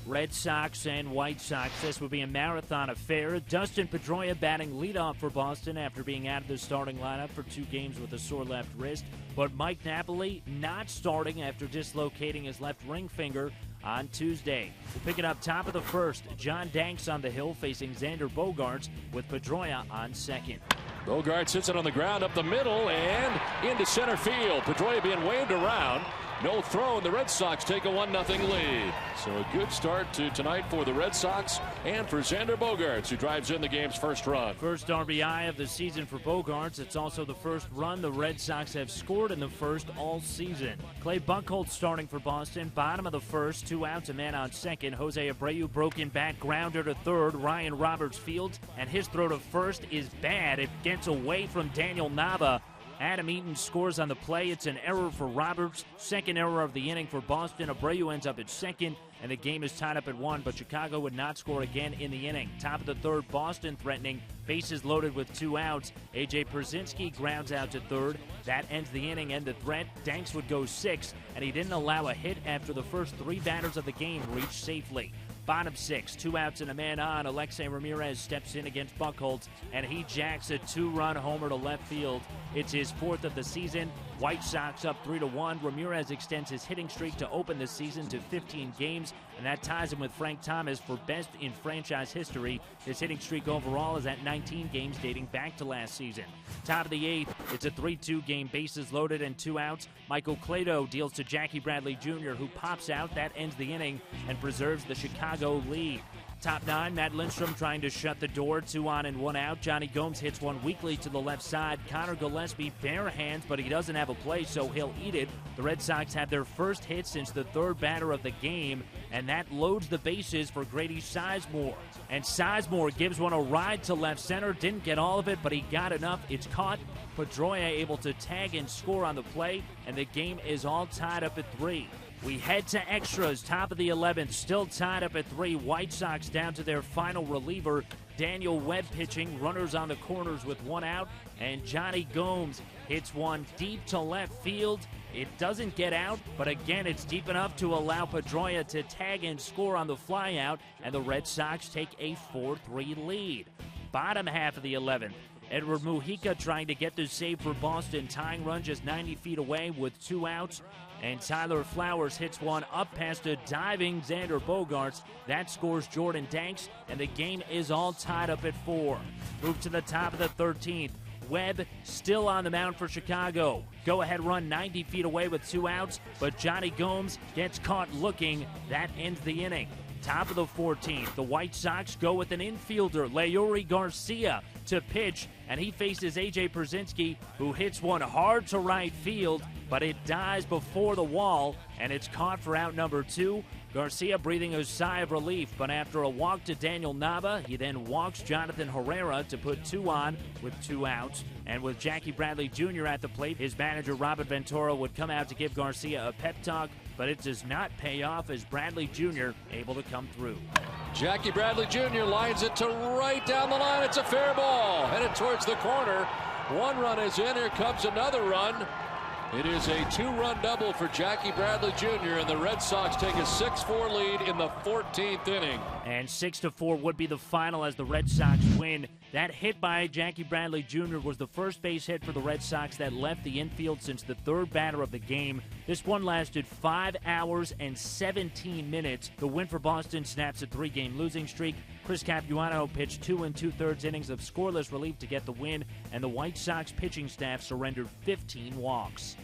Red Sox and White Sox. This will be a marathon affair. Dustin Pedroia batting leadoff for Boston after being out of the starting lineup for 2 games with a sore left wrist. But Mike Napoli not starting after dislocating his left ring finger on Tuesday. We'll pick it up top of the first. John Danks on the hill facing Xander Bogaerts with Pedroia on second. Bogaerts hits it on the ground up the middle and into center field. Pedroia being waved around. No throw, and the Red Sox take a 1-0 lead. So a good start to tonight for the Red Sox and for Xander Bogaerts, who drives in the game's first run. First RBI of the season for Bogaerts. It's also the first run the Red Sox have scored in the first all season. Clay Buchholz starting for Boston. Bottom of the first, 2 outs, a man on second. Jose Abreu broken back grounder to third. Ryan Roberts fields, and his throw to first is bad. It gets away from Daniel Nava. Adam Eaton scores on the play. It's an error for Roberts. Second error of the inning for Boston. Abreu ends up at second, and the game is tied up at 1, but Chicago would not score again in the inning. Top of the third, Boston threatening. Bases loaded with 2 outs. A.J. Pierzynski grounds out to third. That ends the inning and the threat. Danks would go 6, and he didn't allow a hit after the first 3 batters of the game reached safely. Bottom 6, 2 outs and a man on. Alexei Ramirez steps in against Buchholz, and he jacks a 2-run homer to left field. It's his 4th of the season. White Sox up 3-1. Ramirez extends his hitting streak to open the season to 15 games, and that ties him with Frank Thomas for best in franchise history. His hitting streak overall is at 19 games dating back to last season. Top of the 8th, it's a 3-2 game, bases loaded and 2 outs. Michael Clado deals to Jackie Bradley Jr., who pops out. That ends the inning and preserves the Chicago lead. Top 9, Matt Lindstrom trying to shut the door. 2 on and 1 out. Johnny Gomes hits one weakly to the left side. Connor Gillespie bare hands, but he doesn't have a play, so he'll eat it. The Red Sox have their first hit since the 3rd batter of the game, and that loads the bases for Grady Sizemore. And Sizemore gives one a ride to left center. Didn't get all of it, but he got enough. It's caught. Pedroia able to tag and score on the play, and the game is all tied up at 3. We head to extras, top of the 11th, still tied up at 3. White Sox down to their final reliever, Daniel Webb pitching, runners on the corners with 1 out, and Johnny Gomes hits one deep to left field. It doesn't get out, but again, it's deep enough to allow Pedroia to tag and score on the flyout, and the Red Sox take a 4-3 lead. Bottom half of the 11th, Edward Mujica trying to get the save for Boston, tying run just 90 feet away with 2 outs. And Tyler Flowers hits one up past a diving Xander Bogaerts. That scores Jordan Danks, and the game is all tied up at 4. Move to the top of the 13th. Webb still on the mound for Chicago. Go-ahead run 90 feet away with 2 outs, but Johnny Gomes gets caught looking. That ends the inning. Top of the 14th, the White Sox go with an infielder, Leury Garcia, to pitch, and he faces A.J. Pierzynski, who hits one hard to right field, but it dies before the wall, and it's caught for out number 2. Garcia breathing a sigh of relief, but after a walk to Daniel Nava, he then walks Jonathan Herrera to put 2 on with 2 outs. And with Jackie Bradley Jr. at the plate, his manager Robert Ventura would come out to give Garcia a pep talk, but it does not pay off as Bradley Jr. able to come through. Jackie Bradley Jr. lines it to right down the line. It's a fair ball, headed towards the corner. 1 run is in. Here comes another run. It is a 2-run double for Jackie Bradley Jr., and the Red Sox take a 6-4 lead in the 14th inning. And 6-4 would be the final as the Red Sox win. That hit by Jackie Bradley Jr. was the first base hit for the Red Sox that left the infield since the 3rd batter of the game. This one lasted 5 hours and 17 minutes. The win for Boston snaps a 3-game losing streak. Chris Capuano pitched 2 2/3 innings of scoreless relief to get the win, and the White Sox pitching staff surrendered 15 walks.